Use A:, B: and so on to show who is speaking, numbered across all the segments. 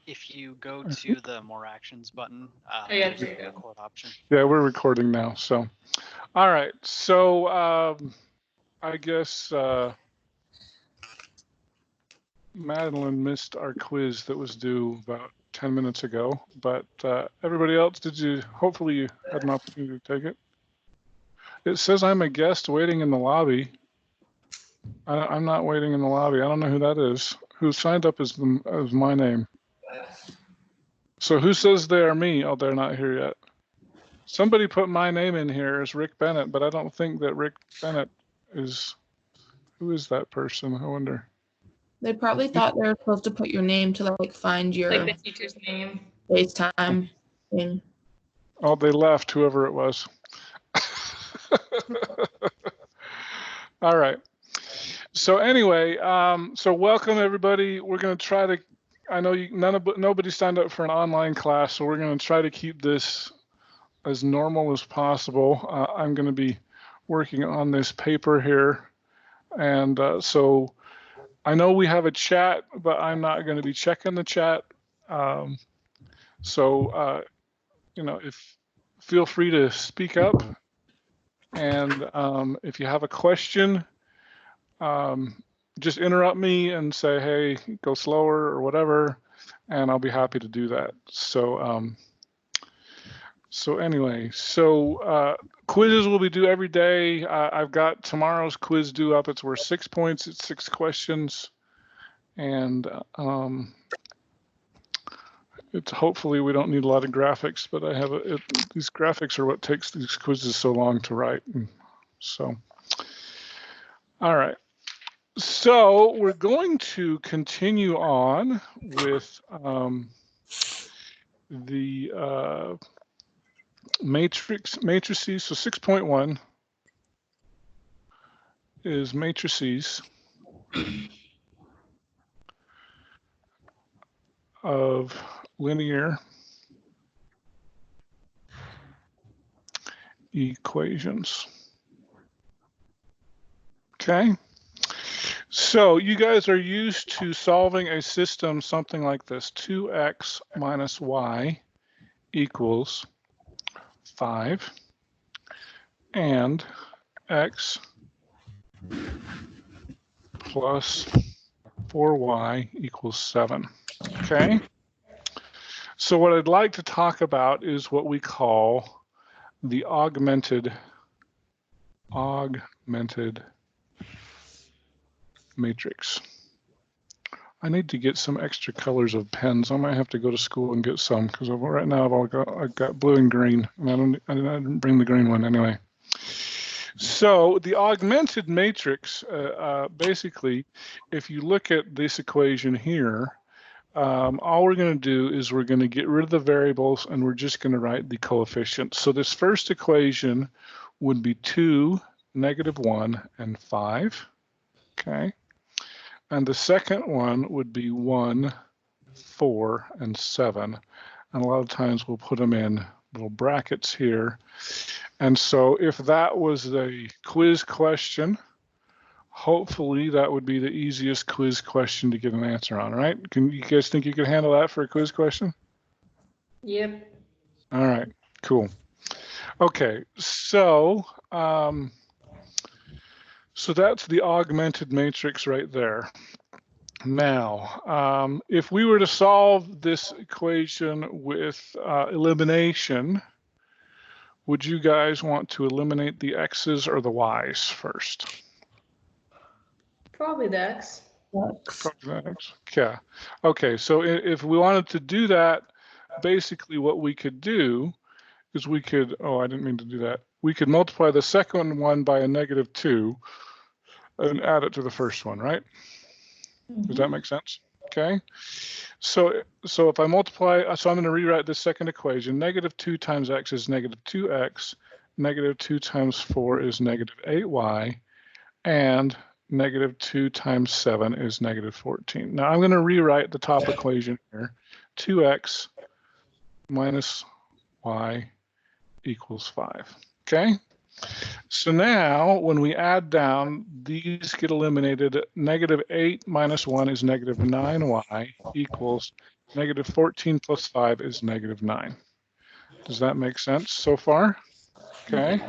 A: If you go to the More Actions button,
B: yeah,
A: there's a record option.
C: Yeah, we're recording now. So, all right. So, I guess Madeline missed our quiz that was due about 10 minutes ago. But everybody else, hopefully you had an opportunity to take it. It says I'm a guest waiting in the lobby. I'm not waiting in the lobby. I don't know who that is. Who signed up as my name? So who says they are me? Oh, they're not here yet. Somebody put my name in here as Rick Bennett, but I don't think that Rick Bennett is. Who is that person? I wonder.
D: They probably thought they were supposed to put your name to like find your
B: like the teacher's name.
D: FaceTime thing.
C: Oh, they left, whoever it was. All right. So anyway, so welcome everybody. We're going to try to. I know nobody signed up for an online class, so we're going to try to keep this as normal as possible. I'm going to be working on this paper here, and so I know we have a chat, but I'm not going to be checking the chat. Feel free to speak up, and if you have a question, just interrupt me and say, hey, go slower or whatever, and I'll be happy to do that. So anyway, quizzes will be due every day. I've got tomorrow's quiz due up. It's worth 6 points. It's 6 questions. And it's hopefully we don't need a lot of graphics, but I have these graphics are what takes these quizzes so long to write. So, all right. So we're going to continue on with the matrices. So 6.1 is matrices of linear equations. Okay. So you guys are used to solving a system something like this: 2x minus y equals 5 and x plus 4y equals 7. Okay. So what I'd like to talk about is what we call the augmented matrix. I need to get some extra colors of pens. I might have to go to school and get some, because right now I've got blue and green, and I didn't bring the green one anyway. So the augmented matrix, basically, if you look at this equation here, all we're going to do is we're going to get rid of the variables and we're just going to write the coefficients. So this first equation would be 2, -1, and 5. Okay. And the second one would be 1, 4, and 7. And a lot of times we'll put them in little brackets here. And so if that was a quiz question, hopefully that would be the easiest quiz question to get an answer on, right? Can you guys think you can handle that for a quiz question?
B: Yep.
C: All right, cool. Okay, so so that's the augmented matrix right there. Now, if we were to solve this equation with elimination, would you guys want to eliminate the x's or the y's first?
B: Probably the x.
C: Probably the x. Yeah. Okay, so if we wanted to do that, basically what we could do is we could, oh, I didn't mean to do that. We could multiply the second one by a -2 and add it to the first one, right? Does that make sense? Okay. So if I multiply, so I'm going to rewrite this second equation. -2 times x is -2x. -2 times 4 is -8y. And -2 times 7 is -14. Now I'm going to rewrite the top equation here. 2x minus y equals 5. Okay. So now when we add down, these get eliminated. -8 minus 1 is -9y equals Negative 14 plus 5 is negative 9. Does that make sense so far? Okay.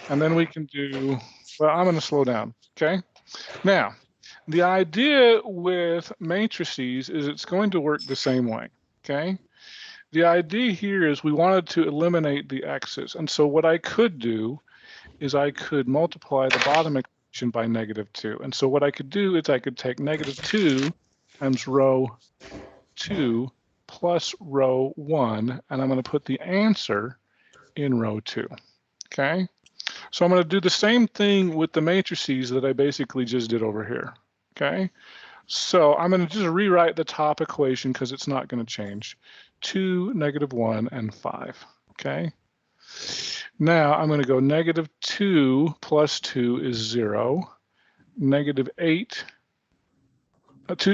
C: And then we can do, well, I'm going to slow down. Okay. Now, the idea with matrices is it's going to work the same way. Okay. The idea here is we wanted to eliminate the x's. And so what I could do is I could multiply the bottom equation by negative 2. And so what I could do is I could take negative 2 times row 2 plus row 1, and I'm going to put the answer in row 2. Okay? So I'm going to do the same thing with the matrices that I basically just did over here. Okay? So I'm going to just rewrite the top equation because it's not going to change. 2, negative 1, and 5. Okay? Now I'm going to go negative 2 plus 2 is 0. Negative 8.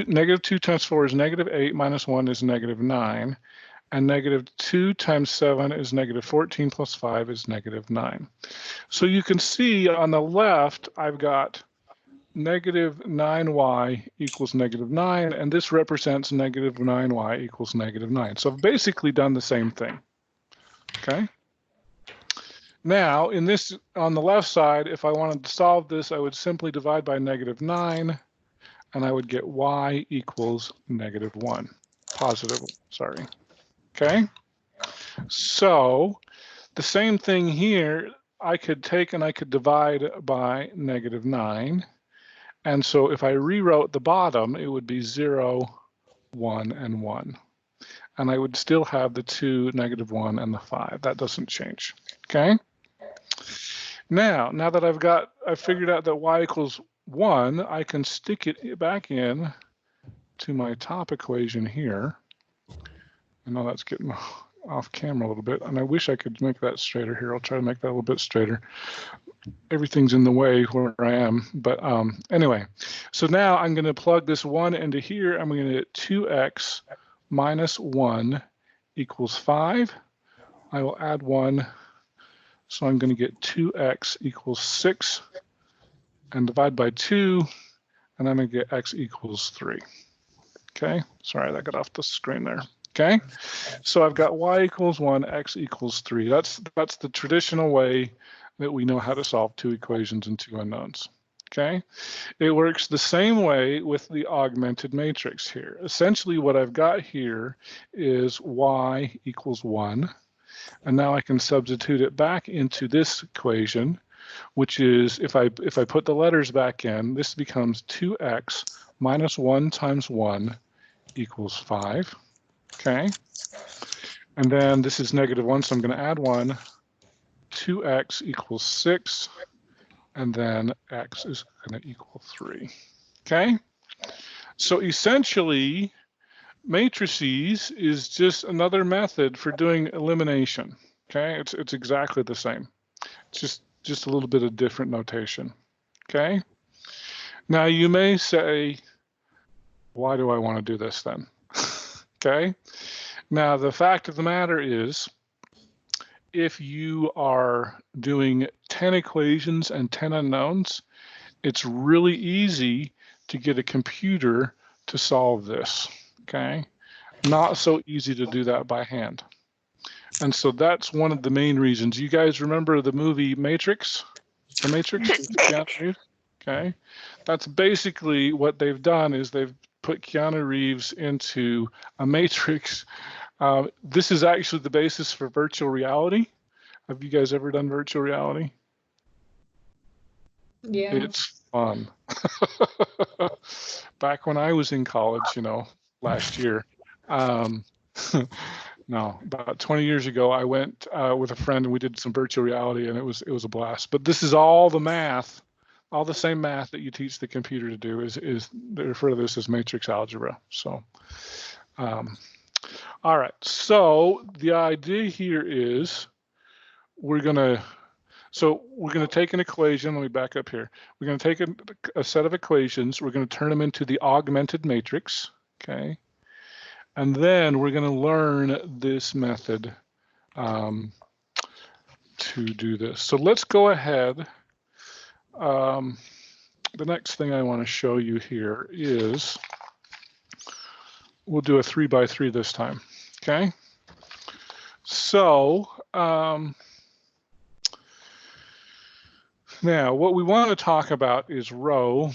C: Negative 2 times 4 is negative 8, minus 1 is negative 9. And negative 2 times 7 is negative 14 plus 5 is negative 9. So you can see on the left, I've got negative 9y equals negative 9, and this represents negative 9y equals negative 9. So I've basically done the same thing. Okay. Now, in this, on the left side, if I wanted to solve this, I would simply divide by negative 9, and I would get y equals negative 1. Positive, sorry. Okay. So the same thing here, I could take and I could divide by negative 9. And so if I rewrote the bottom, it would be 0, 1, and 1. And I would still have the 2, negative 1, and the 5. That doesn't change. Okay. Now that I've figured out that y equals 1, I can stick it back in to my top equation here. I know that's getting off camera a little bit, and I wish I could make that straighter here. I'll try to make that a little bit straighter. Everything's in the way where I am, but anyway. So now I'm going to plug this 1 into here. I'm going to get 2x minus 1 equals 5. I will add 1. So I'm going to get 2x equals 6 and divide by 2, and I'm going to get x equals 3. Okay, sorry, that got off the screen there. Okay, so I've got y equals 1, x equals 3. That's the traditional way that we know how to solve 2 equations and 2 unknowns. Okay, it works the same way with the augmented matrix here. Essentially what I've got here is y equals 1. And now I can substitute it back into this equation, which is if I put the letters back in, this becomes 2x minus 1 times 1 equals 5. Okay. And then this is negative 1, so I'm going to add 1. 2x equals 6. And then x is going to equal 3. Okay. So essentially, matrices is just another method for doing elimination. Okay, it's exactly the same. It's just a little bit of different notation. Okay. Now you may say, why do I want to do this then? Okay. Now the fact of the matter is, if you are doing 10 equations and 10 unknowns, it's really easy to get a computer to solve this. Okay, not so easy to do that by hand. And so that's one of the main reasons. You guys remember the movie Matrix? The Matrix with Keanu Reeves? Okay, that's basically what they've done is they've put Keanu Reeves into a matrix. This is actually the basis for virtual reality. Have you guys ever done virtual reality?
B: Yeah.
C: It's fun. Back when I was in college, last year. No, about 20 years ago, I went with a friend and we did some virtual reality, and it was a blast. But this is all the math, all the same math that you teach the computer to do is they refer to this as matrix algebra. So, all right. So the idea here is we're gonna take an equation. Let me back up here. We're going to take a set of equations. We're going to turn them into the augmented matrix. Okay. And then we're going to learn this method to do this. So let's go ahead. The next thing I want to show you here is we'll do a 3 by 3 this time. Okay. So now what we want to talk about is Row-Echelon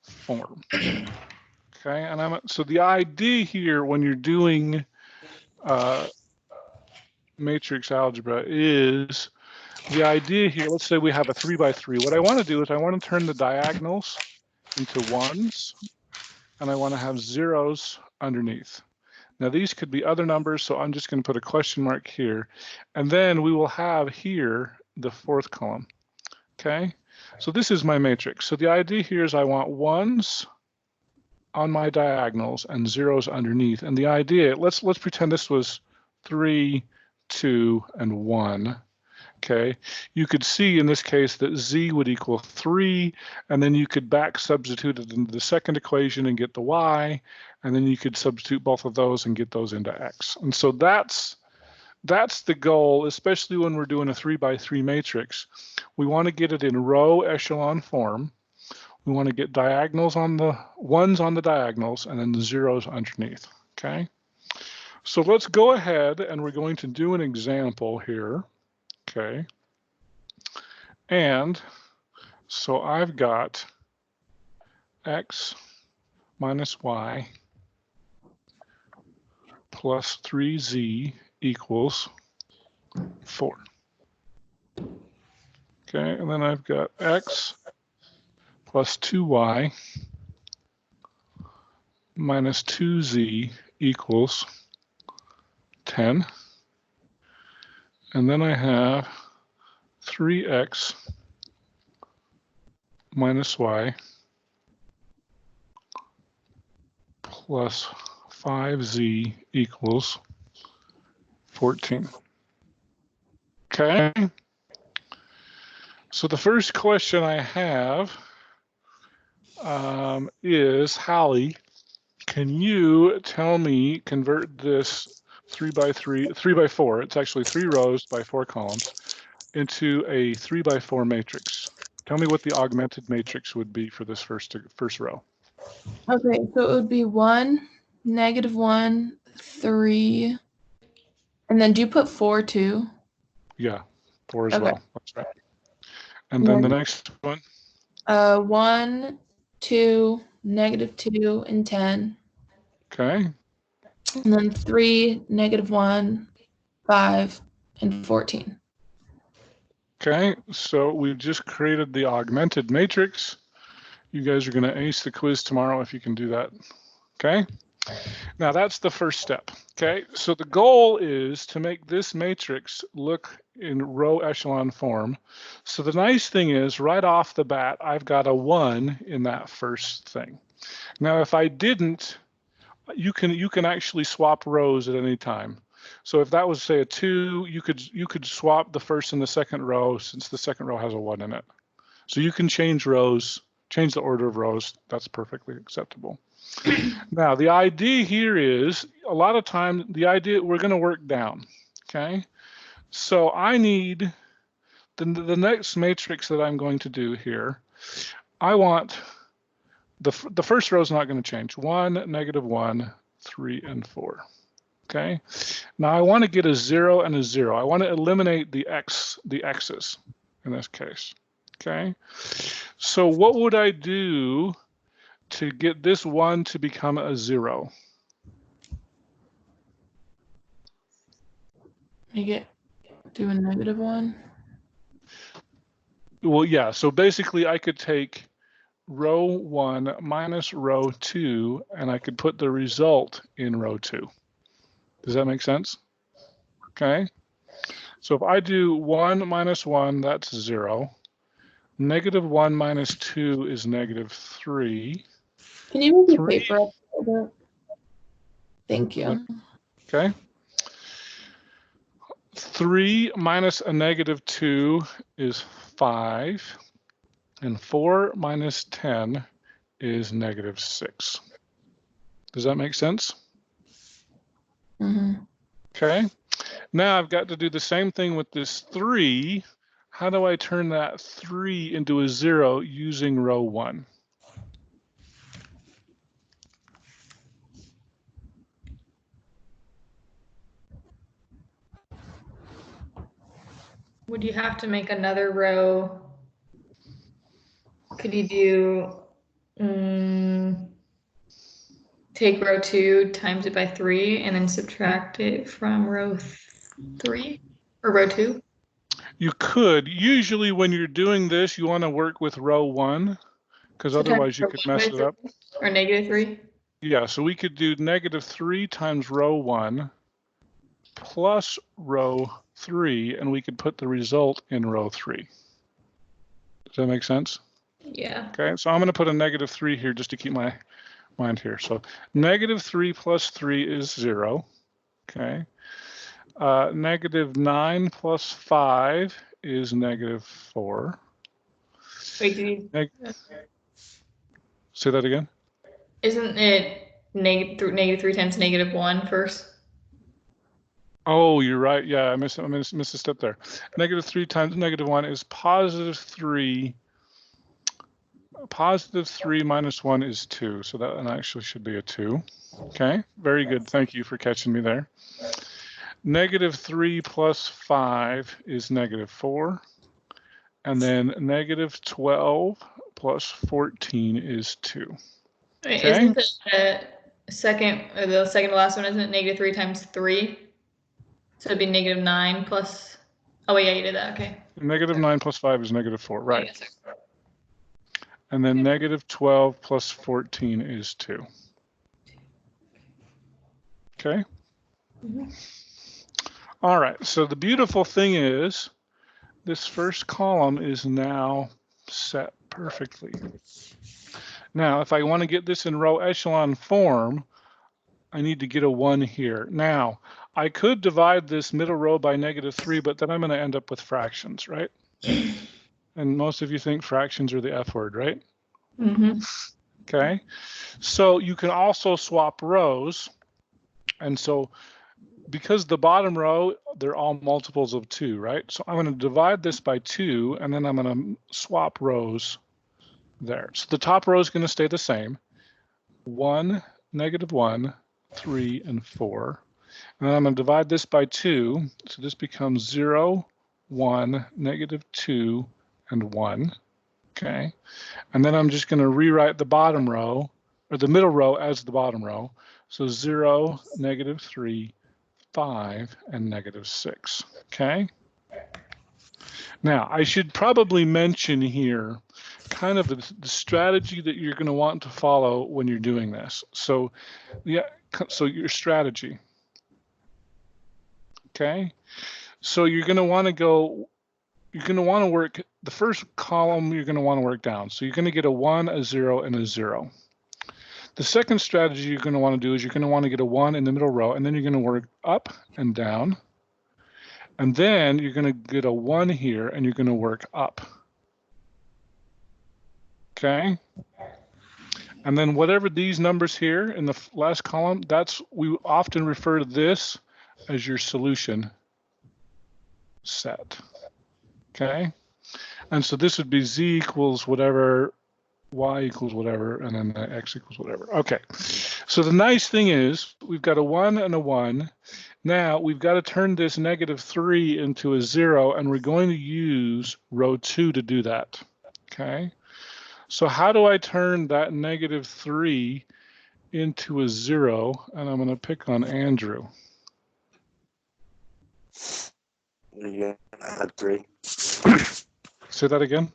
C: Form. Okay, and so the idea here when you're doing matrix algebra is the idea here. Let's say we have a 3 by 3. What I want to do is I want to turn the diagonals into 1s, and I want to have 0s underneath. Now these could be other numbers, so I'm just going to put a question mark here, and then we will have here the 4th column. Okay, so this is my matrix. So the idea here is I want 1s on my diagonals and 0s underneath. And the idea, let's pretend this was 3, 2, and 1. Okay, you could see in this case that z would equal 3, and then you could back substitute it into the second equation and get the y, and then you could substitute both of those and get those into x. And so that's the goal, especially when we're doing a 3 by 3 matrix. We want to get it in row-echelon form. We want to get diagonals on the 1s on the diagonals and then the 0s underneath. Okay, so let's go ahead and we're going to do an example here. Okay, and so I've got x minus y plus 3z equals 4. Okay, and then I've got x plus 2y minus 2z equals 10. And then I have 3x minus y plus 5z equals 14. Okay. So the first question I have is, Hallie, can you tell me, convert this 3 by 4, it's actually 3 rows by 4 columns, into a 3 by 4 matrix. Tell me what the augmented matrix would be for this first row.
D: Okay, so it would be 1, -1, 3, and then do you put 4 too?
C: Yeah, 4 as
D: Okay.
C: well. That's right. And then the next one?
D: 1, 2, -2, and 10.
C: Okay.
D: And then 3, -1, 5, and 14.
C: Okay, so we've just created the augmented matrix. You guys are going to ace the quiz tomorrow if you can do that. Okay, now that's the first step. Okay, so the goal is to make this matrix look in row-echelon form. So the nice thing is, right off the bat, I've got a 1 in that first thing. Now, if I didn't, you can actually swap rows at any time. So if that was, say, a 2, you could swap the first and the second row, since the second row has a 1 in it. So you can change rows, change the order of rows. That's perfectly acceptable. Now, the idea here is, a lot of time, the idea, we're going to work down. Okay, so I need the next matrix that I'm going to do here. I want the first row is not going to change. 1, -1, 3, and 4. Okay, now I want to get a 0 and a 0. I want to eliminate the x's in this case. Okay, so what would I do to get this 1 to become a 0?
D: Do a -1.
C: Well, yeah, so basically I could take row 1 minus row 2, and I could put the result in row 2. Does that make sense? Okay, so if I do 1 minus 1, that's 0. -1 minus 2 is -3.
D: Can you move your
C: 3.
D: paper up a little bit? Thank you.
C: Okay. 3 minus a -2 is 5. And 4 minus 10 is -6. Does that make sense?
D: Mm-hmm.
C: Okay. Now I've got to do the same thing with this 3. how do I turn that 3 into a 0 using row 1?
B: Would you have to make another row? Could you do, take row 2 times it by 3 and then subtract it from row 3 or row 2?
C: You could. Usually when you're doing this, you want to work with row 1 because
B: So
C: otherwise you
B: times
C: could
B: row
C: mess
B: 1
C: it up.
B: Or -3?
C: Yeah, so we could do -3 times row 1 plus row 3, and we could put the result in row 3. Does that make sense?
B: Yeah.
C: Okay, so I'm going to put a -3 here just to keep my mind here. So -3 plus 3 is 0. Okay. -9 plus 5 is -4.
B: Wait,
C: Say that again.
B: isn't it -3 times -1 first?
C: Oh, you're right. Yeah, I missed a step there. -3 times -1 is +3. +3 minus 1 is 2. So that one actually should be a 2. Okay, very good. Thank you for catching me there. -3 plus 5 is -4. And then -12 plus 14 is 2.
B: Wait,
C: Okay.
B: isn't the second to last one, isn't it -3 times 3? So it'd be -9 plus, oh wait, yeah, you did that, okay.
C: -9 plus 5 is -4, right.
B: Yeah,
C: And then -12 plus 14 is 2. Okay.
B: Mhm.
C: All right, so the beautiful thing is this first column is now set perfectly. Now, if I want to get this in row echelon form, I need to get a 1 here. Now, I could divide this middle row by -3, but then I'm going to end up with fractions, right? And most of you think fractions are the F word, right?
B: Mm-hmm.
C: Okay, so you can also swap rows. And so because the bottom row, they're all multiples of 2, right? So I'm going to divide this by 2, and then I'm going to swap rows there. So the top row is going to stay the same. 1, -1, 3, and 4. And then I'm going to divide this by 2. So this becomes 0, 1, -2, and 1. Okay. And then I'm just going to rewrite the bottom row, or the middle row as the bottom row. So 0, -3, 5, and -6. Okay. Now, I should probably mention here kind of the strategy that you're going to want to follow when you're doing this. So, yeah, so your strategy. Okay. So you're going to want to go, you're going to want to work, the first column you're going to want to work down. So you're going to get a 1, a 0, and a 0. The second strategy you're going to want to do is you're going to want to get a 1 in the middle row, and then you're going to work up and down. And then you're going to get a 1 here, and you're going to work up. Okay. And then whatever these numbers here in the last column, we often refer to this as your solution set. Okay. And so this would be z equals whatever, y equals whatever, and then x equals whatever. Okay. So the nice thing is we've got a 1 and a 1. Now we've got to turn this -3 into a 0, and we're going to use row 2 to do that. Okay. So how do I turn that -3 into a 0? And I'm going to pick on Andrew.
E: You gotta add 3.
C: Say that again.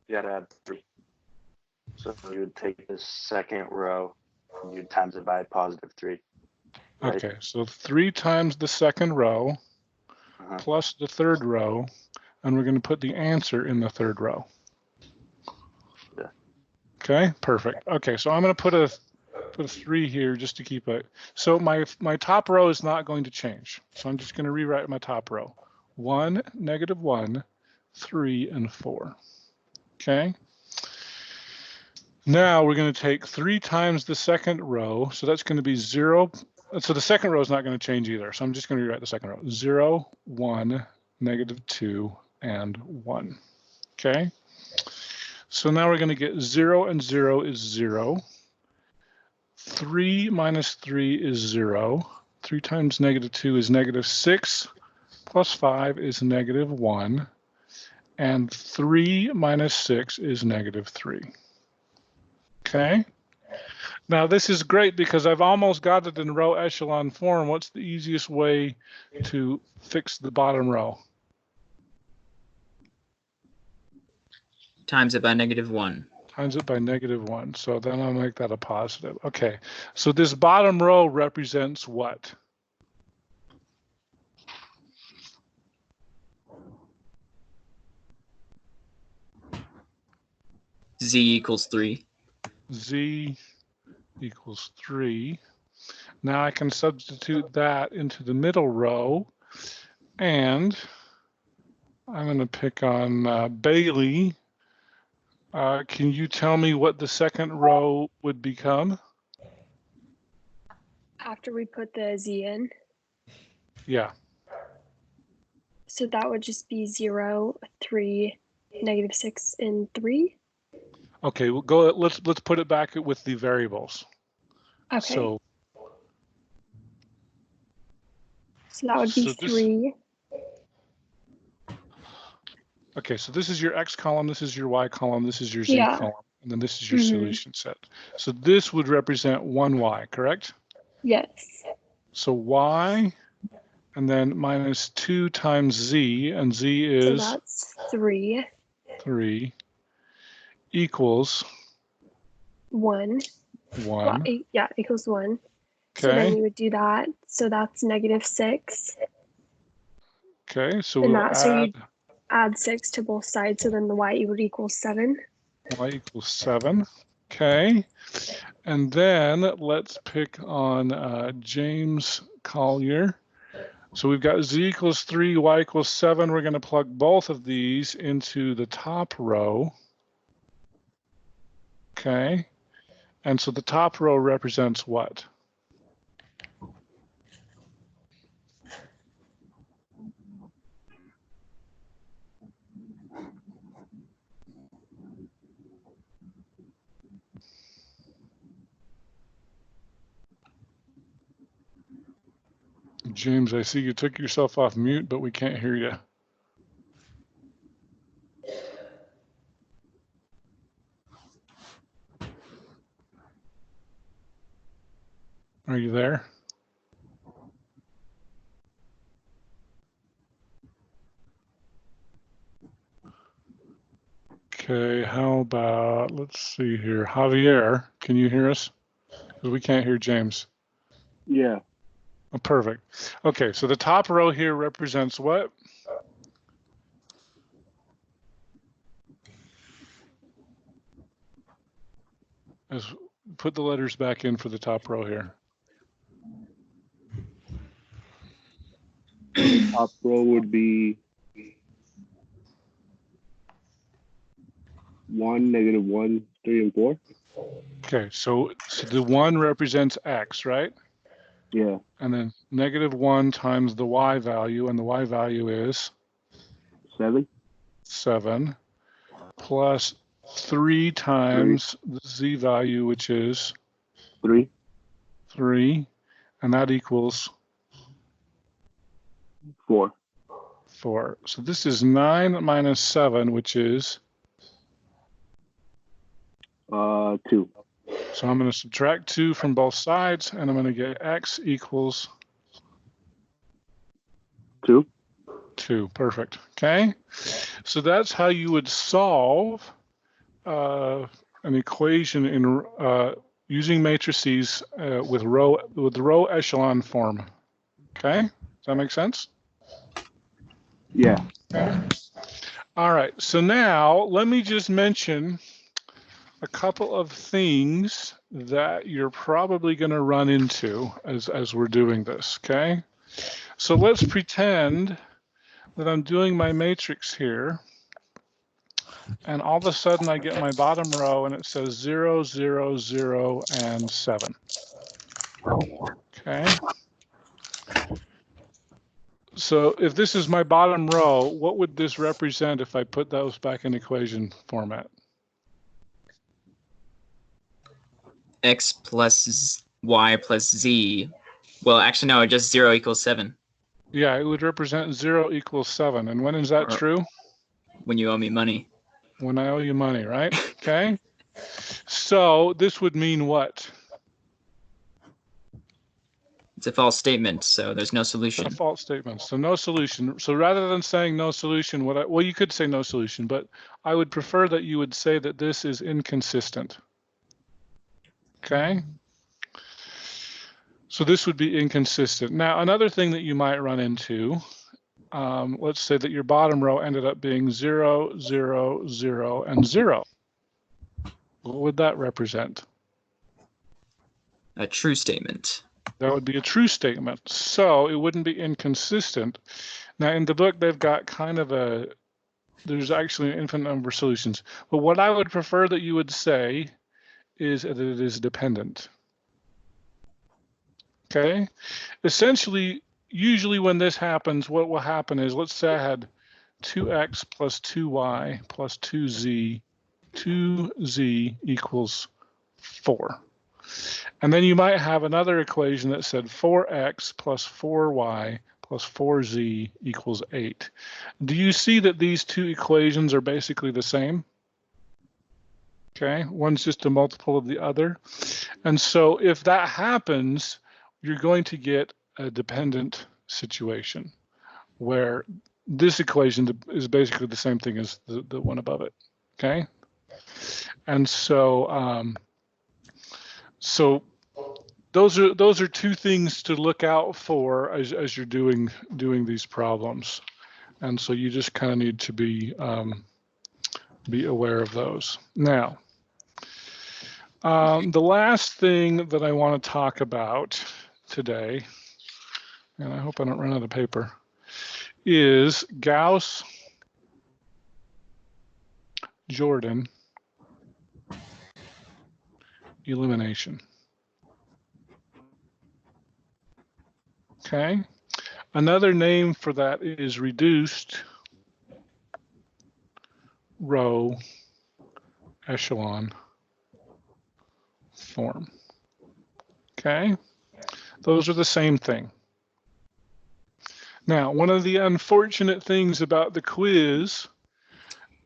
E: You gotta add 3. So you would take the second row, and you'd times it by +3. Right?
C: Okay, so 3 times the second row plus the third row, and we're going to put the answer in the third row.
E: Yeah.
C: Okay, perfect. Okay, so I'm going to put a 3 here just to keep it. So my top row is not going to change. So I'm just going to rewrite my top row. 1, -1, 3, and 4. Okay. Now we're going to take 3 times the second row. So that's going to be 0. So the second row is not going to change either. So I'm just going to rewrite the second row. 0, 1, -2, and 1. Okay? So now we're going to get 0 and 0 is 0. 3 minus 3 is 0. 3 times -2 is -6, plus 5 is -1. And 3 minus 6 is -3. Okay? Now this is great because I've almost got it in row echelon form. What's the easiest way to fix the bottom row?
F: Times it by -1.
C: Times it by -1. So then I'll make that a positive. Okay, so this bottom row represents what?
F: Z equals 3.
C: Z equals 3. Now I can substitute that into the middle row, and I'm going to pick on Bailey. Can you tell me what the second row would become?
G: After we put the Z in,
C: Yeah.
G: so that would just be 0, 3, -6, and 3.
C: Okay, we'll go. Let's put it back with the variables.
G: Okay.
C: So
G: that would be
C: so this-
G: 3.
C: Okay, so this is your X column, this is your Y column, this is your Z
G: Yeah.
C: column, and then this is your
G: Mhm.
C: solution set. So this would represent 1Y, correct?
G: Yes.
C: So Y, and then minus 2 times Z, and Z
G: So
C: is
G: that's 3,
C: 3, equals
G: 1.
C: 1.
G: Well, yeah, equals 1. So then
C: Okay,
G: we would do that. So that's -6.
C: okay, so
G: And
C: we'll
G: that, so you
C: add
G: add 6 to both sides. So then the Y would equal 7.
C: Y equals 7. Okay, and then let's pick on James Collier. So we've got Z equals 3, Y equals 7. We're going to plug both of these into the top row. Okay, and so the top row represents what? James, I see you took yourself off mute, but we can't hear you. Are you there? Okay, how about, let's see here. Javier, can you hear us? Because we can't hear James.
E: Yeah.
C: Oh, perfect. Okay, so the top row here represents what? Put the letters back in for the top row here.
H: Top row would be 1, -1, 3, and 4.
C: Okay, so the 1 represents X, right?
H: Yeah.
C: And then -1 times the Y value, and the Y value is
H: 7.
C: 7, plus 3 times the Z value, which is
H: 3.
C: 3, and that equals
H: 4.
C: 4. So this is 9 minus 7, which is
H: 2.
C: So I'm going to subtract 2 from both sides, and I'm going to get X equals
H: 2.
C: 2. Perfect. Okay. So that's how you would solve an equation in using matrices with row echelon form. Okay. Does that make sense?
H: Yeah.
C: Okay. All right. So now let me just mention a couple of things that you're probably going to run into as we're doing this, okay? So let's pretend that I'm doing my matrix here, and all of a sudden I get my bottom row and it says 0, 0, 0, and 7. Okay? So if this is my bottom row, what would this represent if I put those back in equation format?
F: X plus Y plus Z. Well, actually, no, just 0 equals 7
C: Yeah, it would represent 0 equals 7. And when is that
F: Or-
C: true?
F: when you owe me money.
C: When I owe you money, right? Okay. So this would mean what?
F: It's a false statement, so there's no
C: A
F: solution.
C: false statement. So no solution. So rather than saying no solution, well, you could say no solution, but I would prefer that you would say that this is inconsistent. Okay. So this would be inconsistent. Now, another thing that you might run into, let's say that your bottom row ended up being 0, 0, 0, and 0. What would that represent?
F: A true statement.
C: That would be a true statement. So it wouldn't be inconsistent. Now, in the book, they've got kind of there's actually an infinite number of solutions. But what I would prefer that you would say is that it is dependent. Okay? Essentially, usually when this happens, what will happen is, let's say I had 2x plus 2y plus 2z equals 4. And then you might have another equation that said 4x plus 4y plus 4z equals 8. Do you see that these two equations are basically the same? Okay, one's just a multiple of the other. And so if that happens, you're going to get a dependent situation where this equation is basically the same thing as the one above it. Okay, and so so those are two things to look out for as you're doing these problems, and so you just kind of need to be aware of those. Now, the last thing that I want to talk about today, and I hope I don't run out of paper, is Gauss-Jordan elimination. Okay, another name for that is reduced Row-Echelon form. Okay, those are the same thing. Now, one of the unfortunate things about the quiz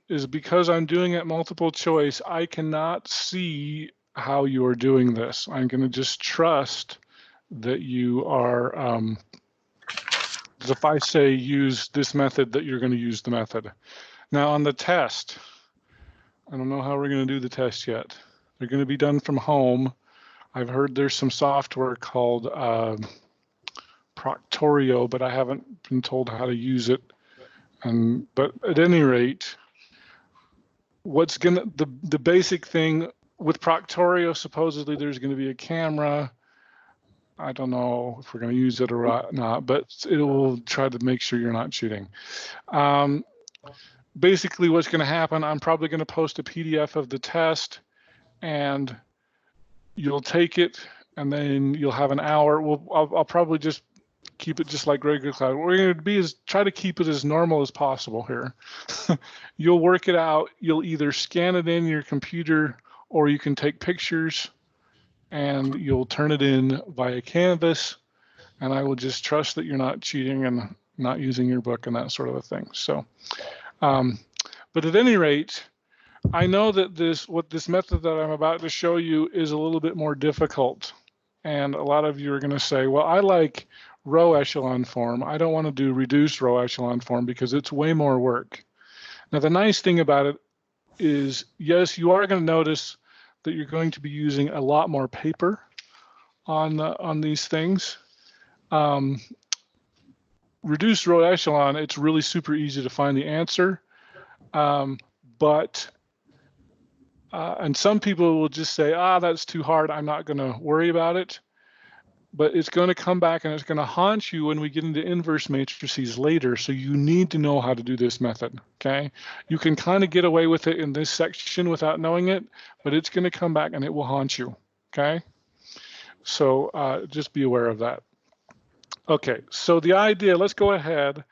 C: is because I'm doing it multiple choice, I cannot see how you are doing this. I'm going to just trust that you are, if I say use this method, that you're going to use the method. Now on the test, I don't know how we're going to do the test yet. They're going to be done from home. I've heard there's some software called Proctorio, but I haven't been told how to use it. But at any rate, the basic thing with Proctorio, supposedly there's going to be a camera. I don't know if we're going to use it or not, but it will try to make sure you're not cheating. Basically, what's going to happen, I'm probably going to post a PDF of the test, and you'll take it, and then you'll have an hour. I'll probably just keep it just like regular class. What we're going to be is try to keep it as normal as possible here. You'll work it out. You'll either scan it in your computer, or you can take pictures, and you'll turn it in via Canvas, and I will just trust that you're not cheating and not using your book and that sort of a thing. So, but at any rate, I know that this method that I'm about to show you is a little bit more difficult, and a lot of you are going to say, well, I like Row-Echelon form. I don't want to do reduced Row-Echelon form because it's way more work. Now, the nice thing about it is, yes, you are going to notice that you're going to be using a lot more paper on these things. Reduced Row-Echelon, it's really super easy to find the answer, and some people will just say, that's too hard, I'm not going to worry about it. But it's going to come back and it's going to haunt you when we get into inverse matrices later. So you need to know how to do this method, okay? You can kind of get away with it in this section without knowing it, but it's going to come back and it will haunt you, okay? So just be aware of that. Okay, so the idea, let's go ahead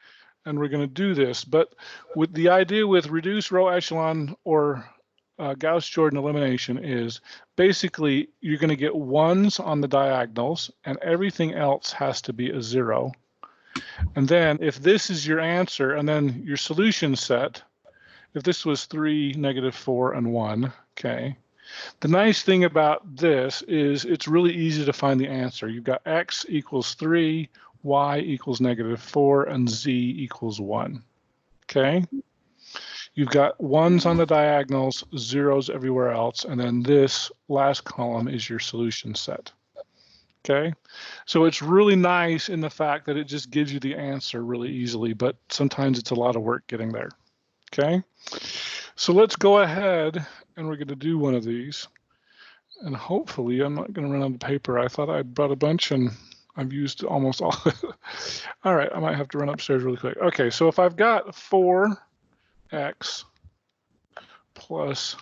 C: and we're going to do this, but with the idea with reduced row echelon or Gauss-Jordan elimination is basically you're going to get ones on the diagonals and everything else has to be a 0. And then if this is your answer and then your solution set, if this was 3, -4, and 1, okay. The nice thing about this is it's really easy to find the answer. You've got x equals 3, y equals -4, and z equals 1, okay? You've got ones on the diagonals, zeros everywhere else, and then this last column is your solution set, okay? So it's really nice in the fact that it just gives you the answer really easily, but sometimes it's a lot of work getting there, okay? So let's go ahead and we're going to do one of these. And hopefully I'm not going to run out of paper. I thought I brought a bunch and I've used almost all. All right, I might have to run upstairs really quick. Okay, so if I've got 4x plus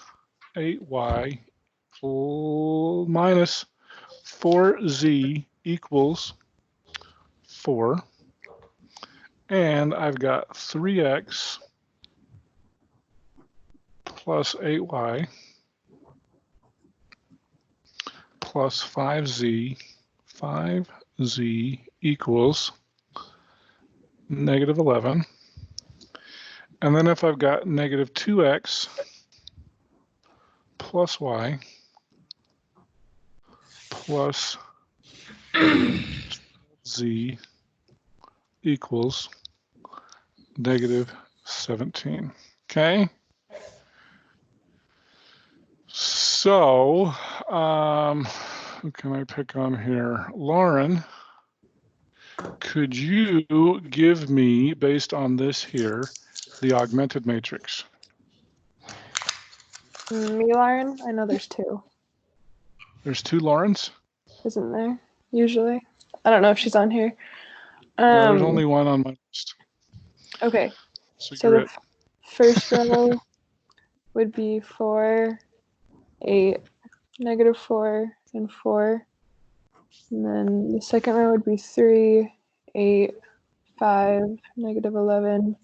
C: 8y minus 4z equals 4, and I've got 3x plus 8y plus 5z equals -11. And then if I've got -2x plus y plus z equals -17, okay? So, who can I pick on here? Lauren, could you give me, based on this here, the augmented matrix?
I: Me, Lauren? I know there's 2.
C: There's 2 Laurens?
I: Isn't there? Usually. I don't know if she's on here.
C: No, there's only one on my list.
I: Okay.
C: So
I: So
C: you're
I: the
C: it.
I: first row would be 4, 8, -4, and 4. And then the second row would be 3, 8, 5, -11.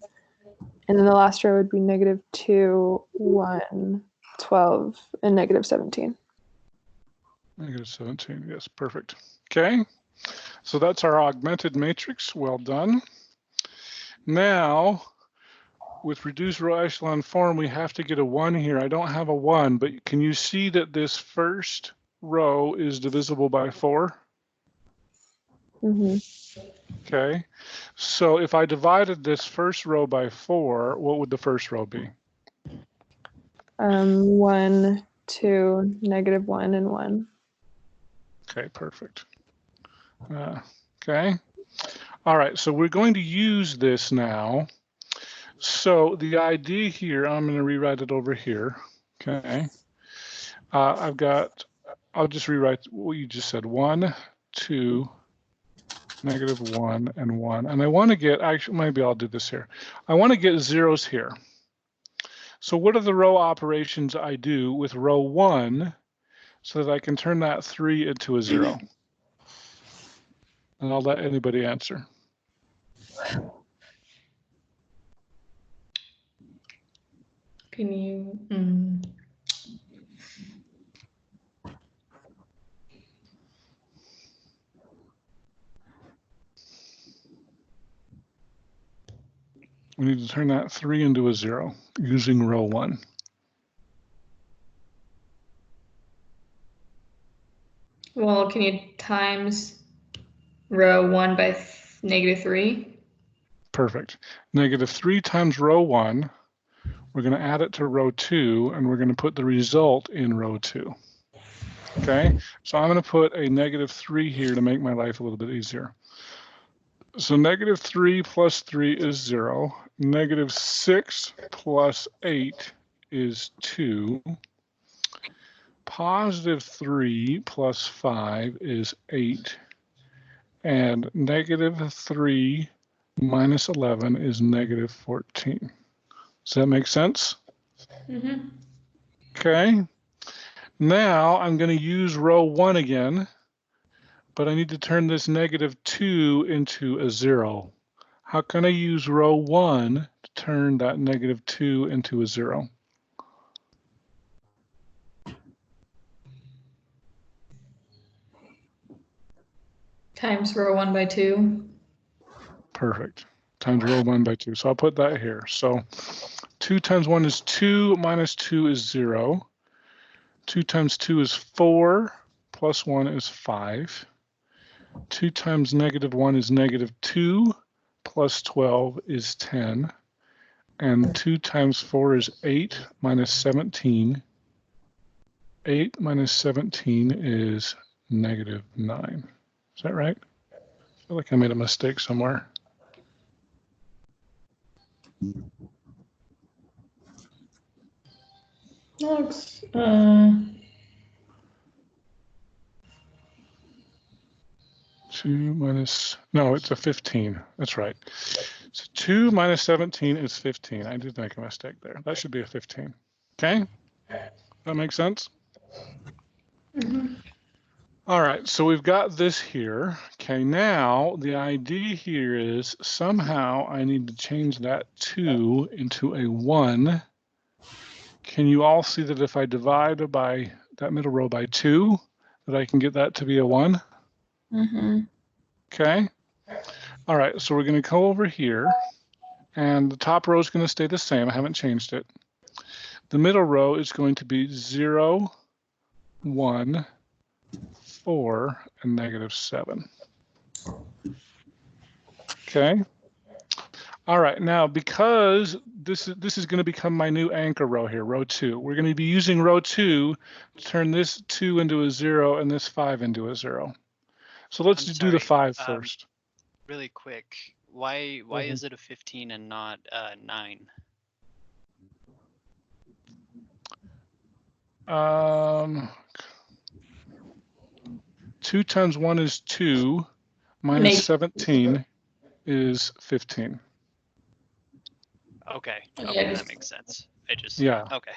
I: And then the last row would be -2, 1, 12, and -17.
C: -17, yes, perfect. Okay, so that's our augmented matrix. Well done. Now, with reduced row echelon form, we have to get a 1 here. I don't have a 1, but can you see that this first row is divisible by 4?
I: Mm-hmm.
C: Okay, so if I divided this first row by 4, what would the first row be?
I: 1, 2, -1, and 1.
C: Okay, perfect. Okay, all right, so we're going to use this now. So the idea here, I'm going to rewrite it over here. Okay, I'll just rewrite what you just said. 1, 2, -1, and 1. And I want to get, actually, maybe I'll do this here. I want to get zeros here. So what are the row operations I do with row 1 so that I can turn that 3 into a 0? And I'll let anybody answer.
B: Can you?
C: We need to turn that 3 into a 0 using row 1.
B: Well, can you times row 1 by -3?
C: Perfect. -3 times row 1. We're going to add it to row 2, and we're going to put the result in row 2. Okay, so I'm going to put a -3 here to make my life a little bit easier. So -3 plus 3 is 0. -6 plus 8 is 2. +3 plus 5 is 8. And -3 minus 11 is -14. Does that make sense?
B: Mm-hmm.
C: Okay. Now I'm going to use row 1 again. but I need to turn this -2 into a 0. How can I use row 1 to turn that -2 into a 0?
B: Times row 1 by 2.
C: Perfect. Times row 1 by 2. So I'll put that here. So 2 times 1 is 2, minus 2 is 0. 2 times 2 is 4, plus 1 is 5. 2 times -1 is -2, plus 12 is 10. And 2 times 4 is 8, minus 17. 8 minus 17 is -9. Is that right? I feel like I made a mistake somewhere.
B: Looks,
C: 2 minus, no, it's a 15. That's right. So 2 minus 17 is 15. I did make a mistake there. That should be a 15. Okay? That makes sense? All right, so we've got this here. Okay, now the idea here is somehow I need to change that 2 into a 1. Can you all see that if I divide by that middle row by 2, that I can get that to be a 1?
D: Mm-hmm.
C: Okay. All right, so we're going to go over here, and the top row is going to stay the same. I haven't changed it. The middle row is going to be 0, 1, 4, and -7. Okay. All right, now because this is going to become my new anchor row here, row 2. We're going to be using row 2 to turn this 2 into a 0 and this 5 into a 0. So let's
A: I'm
C: do the
A: sorry,
C: 5 first.
A: Really quick, why is it a 15 and not 9?
C: 2 times 1 is 2, minus 17 is 15.
A: Okay,
B: Yeah,
A: okay,
B: just-
A: that makes sense. I just,
C: Yeah.
A: okay.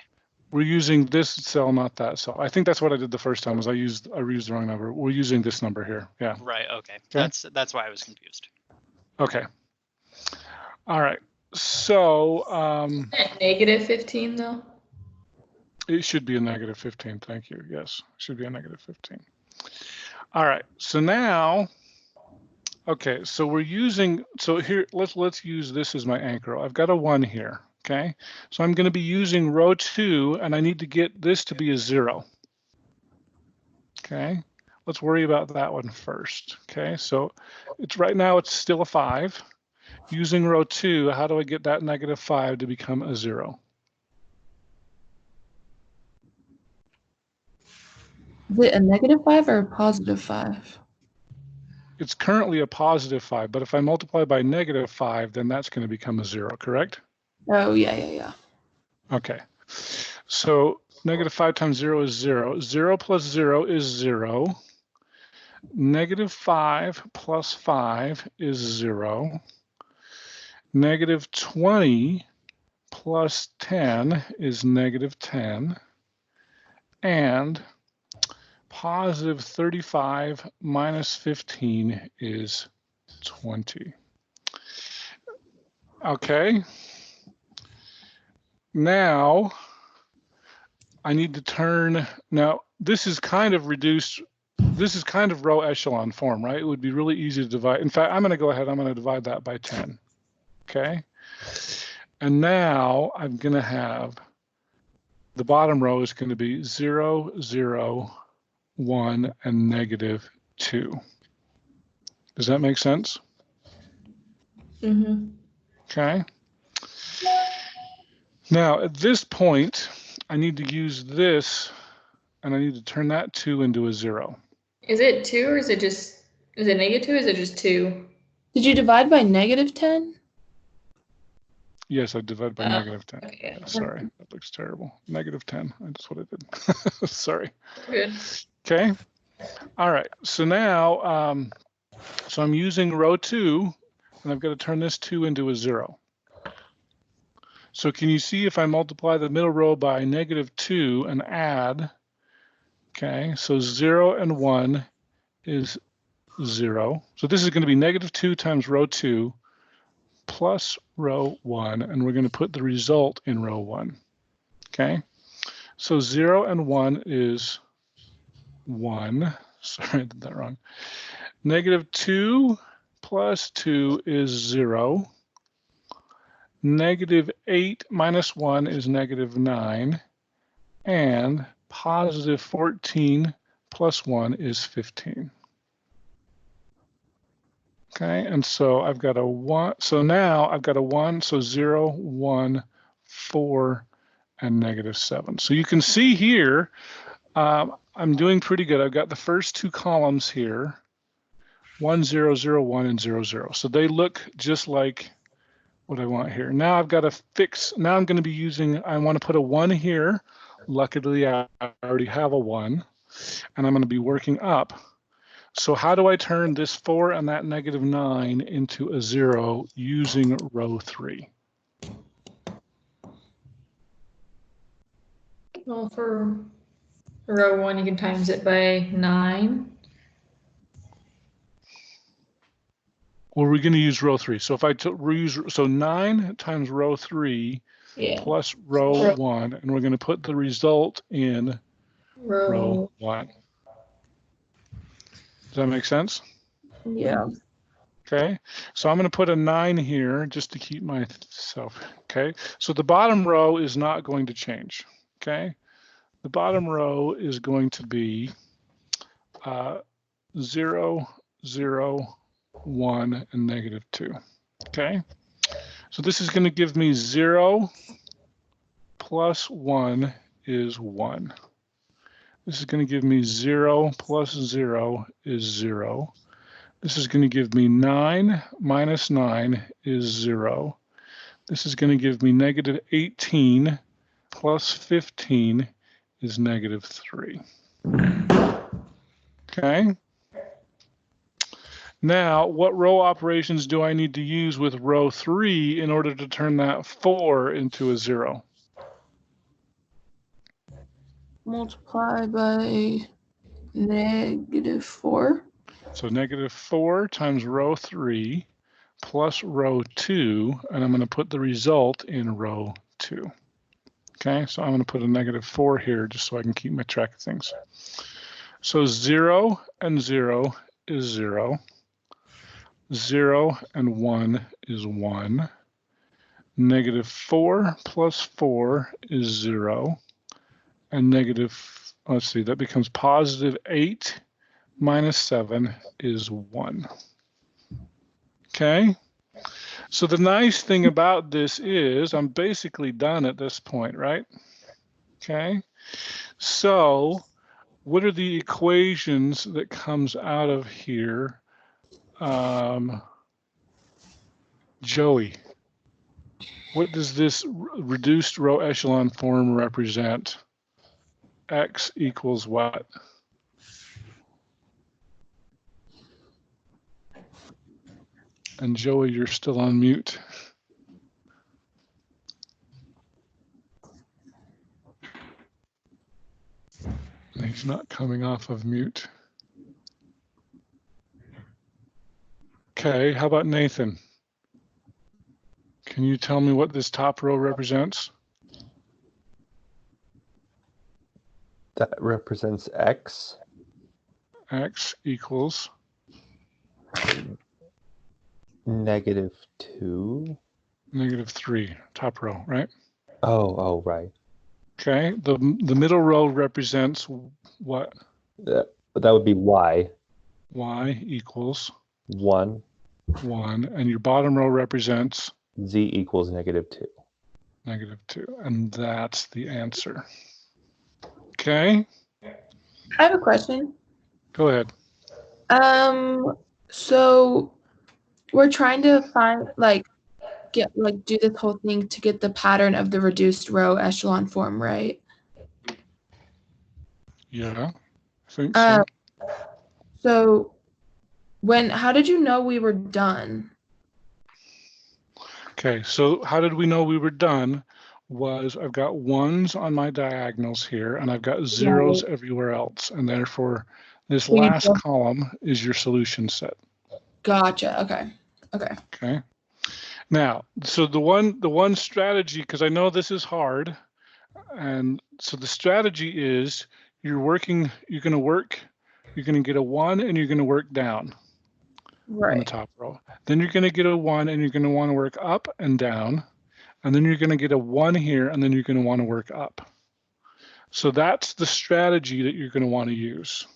C: We're using this cell, not that cell. I think that's what I did the first time. Was I used the wrong number. We're using this number here. Yeah.
A: Right, okay. That's why I was confused.
C: Okay. All right. So
B: -15 though.
C: it should be a -15. Thank you. Yes, it should be a -15. All right. So now, okay. So we're using. So here, let's use this as my anchor. I've got a 1 here. Okay. So I'm going to be using row 2, and I need to get this to be a 0. Okay. Let's worry about that one first. Okay. So it's right now it's still a 5. Using row 2, how do I get that -5 to become a 0?
D: Is it a -5 or a +5?
C: It's currently a +5, but if I multiply by -5, then that's going to become a 0, correct?
D: Oh, yeah.
C: Okay. So -5 times 0 is 0. 0 plus 0 is 0. -5 plus 5 is 0. -20 plus 10 is -10. And +35 minus 15 is 20. Okay. Now I need to turn, now this is kind of reduced, this is kind of row-echelon form, right? It would be really easy to divide. In fact, I'm going to go ahead, I'm going to divide that by 10. Okay. And now I'm going to have, the bottom row is going to be 0, 0, 1, and -2. Does that make sense?
B: Mm-hmm.
C: Okay. Now at this point, I need to use this, and I need to turn that 2 into a 0.
B: Is it 2 or is it just, is it -2 or is it just 2?
D: Did you divide by -10?
C: Yes, I divide by -10.
B: Okay.
C: Yeah, sorry, that looks terrible. -10. That's what I did. Sorry.
B: Good.
C: Okay. All right. So now, so I'm using row 2, and I've got to turn this 2 into a 0. So can you see if I multiply the middle row by -2 and add, okay, so 0 and 1 is 0. So this is going to be -2 times row 2 plus row 1, and we're going to put the result in row 1. Okay, so 0 and 1 is 1. Sorry, I did that wrong. -2 plus 2 is 0. -8 minus 1 is -9. And +14 plus 1 is 15. Okay, and so I've got a 1. So now I've got a 1, so 0, 1, 4, and -7. So you can see here, I'm doing pretty good. I've got the first two columns here, 1, 0, 0, 1, and 0, 0. So they look just like what I want here. Now I've got to fix, now I'm going to be using, I want to put a 1 here. Luckily, I already have a 1, and I'm going to be working up. So how do I turn this 4 and that -9 into a 0 using row 3?
B: Well, for row 1, you can times it by 9.
C: Well, we're going to use row 3. So if I reuse, so 9 times row 3 plus row 1, and we're going to put the result in row 1. Does that make sense?
D: Yeah.
C: Okay, so I'm going to put a 9 here just to keep myself. Okay, so the bottom row is not going to change. Okay, the bottom row is going to be 0, 0, 1, and -2. Okay, so this is going to give me 0 plus 1 is 1. This is going to give me 0 plus 0 is 0. This is going to give me 9 minus 9 is 0. This is going to give me -18 plus 15 is -3. Okay. Now, what row operations do I need to use with row 3 in order to turn that 4 into a 0?
D: Multiply by -4.
C: So -4 times row 3 plus row 2, and I'm going to put the result in row 2. Okay, so I'm going to put a -4 here just so I can keep my track of things. So 0 and 0 is 0. 0 and 1 is 1. -4 plus 4 is 0. And let's see, that becomes +8 minus 7 is 1. Okay, so the nice thing about this is I'm basically done at this point, right? Okay, so what are the equations that comes out of here? Joey, what does this reduced row echelon form represent? X equals what? And Joey, you're still on mute. He's not coming off of mute. Okay, how about Nathan? Can you tell me what this top row represents?
J: That represents X.
C: X equals?
J: -2.
C: -3, top row, right?
J: Oh, right.
C: Okay, the middle row represents what?
J: That would be Y.
C: Y equals?
J: 1.
C: 1, and your bottom row represents?
J: Z equals -2.
C: -2, and that's the answer. Okay.
D: I have a question.
C: Go ahead.
D: So we're trying to find do this whole thing to get the pattern of the reduced row echelon form, right?
C: Yeah, I think so.
D: So how did you know we were done?
C: Okay, so how did we know we were done? Was I've got 1s on my diagonals here, and I've got 0s everywhere else, and therefore This
D: We need
C: last
D: to-
C: column is your solution set.
D: Gotcha. Okay. Okay.
C: Okay. Now, so the one strategy, because I know this is hard, and so the strategy is you're going to get a 1 and you're going to work down on the
D: Right.
C: top row. Then you're going to get a 1 and you're going to want to work up and down. And then you're going to get a 1 here and then you're going to want to work up. So that's the strategy that you're going to want to use.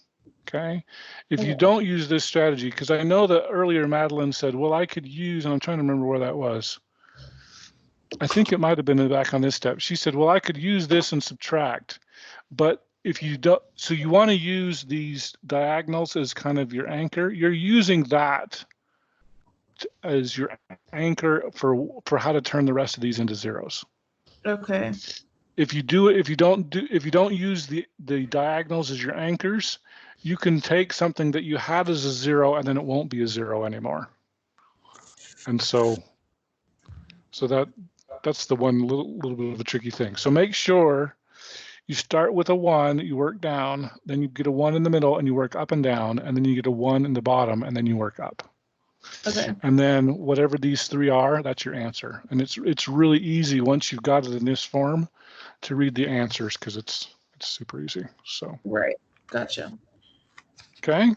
C: Okay. If you don't use this strategy, because I know that earlier Madeline said, well, I could use, and I'm trying to remember where that was. I think it might have been back on this step. She said, well, I could use this and subtract. But if you don't, so you want to use these diagonals as kind of your anchor. You're using that as your anchor for how to turn the rest of these into zeros.
D: Okay.
C: If you don't use the diagonals as your anchors, you can take something that you had as a 0 and then it won't be a 0 anymore. And so that's the one little bit of a tricky thing. So make sure you start with a 1, you work down, then you get a 1 in the middle and you work up and down, and then you get a 1 in the bottom and then you work up.
D: Okay.
C: And then whatever these 3 are, that's your answer. And it's really easy once you've got it in this form to read the answers because it's super easy. So
D: Right. Gotcha.
C: okay.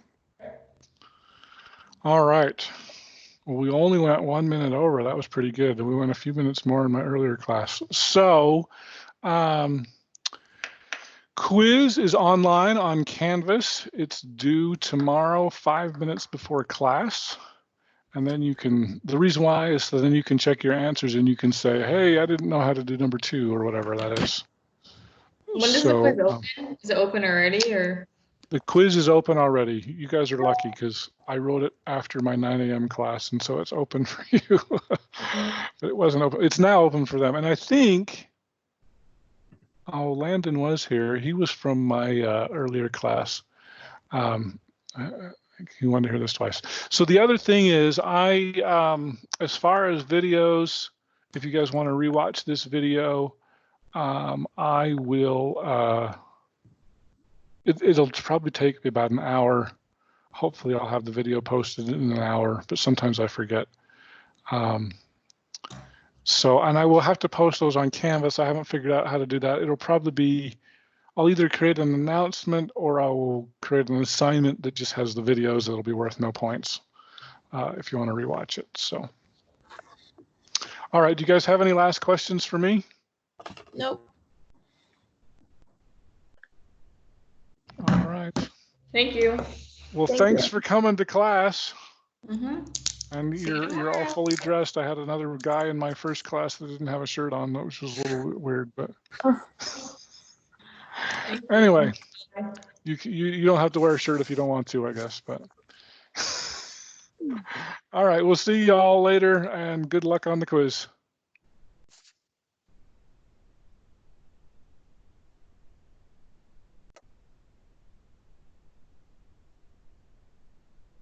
C: All right. Well, we only went 1 minute over. That was pretty good. We went a few minutes more in my earlier class. So quiz is online on Canvas. It's due tomorrow, 5 minutes before class. And then you can, the reason why is so then you can check your answers and you can say, hey, I didn't know how to do number 2 or whatever that is.
B: When does the quiz open? Is it open already or?
C: The quiz is open already. You guys are lucky because I wrote it after my 9 a.m. class, and so it's open for you. But it wasn't open. It's now open for them. And I think, oh, Landon was here. He was from my earlier class. He wanted to hear this twice. So the other thing is, as far as videos, if you guys want to rewatch this video, I will. It'll probably take me about an hour. Hopefully I'll have the video posted in an hour, but sometimes I forget. So, and I will have to post those on Canvas. I haven't figured out how to do that. It'll probably be, I'll either create an announcement or I will create an assignment that just has the videos that'll be worth no points if you want to rewatch it. So, all right, do you guys have any last questions for me?
D: Nope.
C: All right.
B: Thank you.
C: Well,
D: Thank
C: thanks
D: you.
C: for coming to class.
B: Mm-hmm.
C: And
B: See you
C: you're all
B: tomorrow.
C: fully dressed. I had another guy in my first class that didn't have a shirt on, which was a little bit weird, but anyway, you don't have to wear a shirt if you don't want to, I guess, but all right, we'll see y'all later and good luck on the quiz.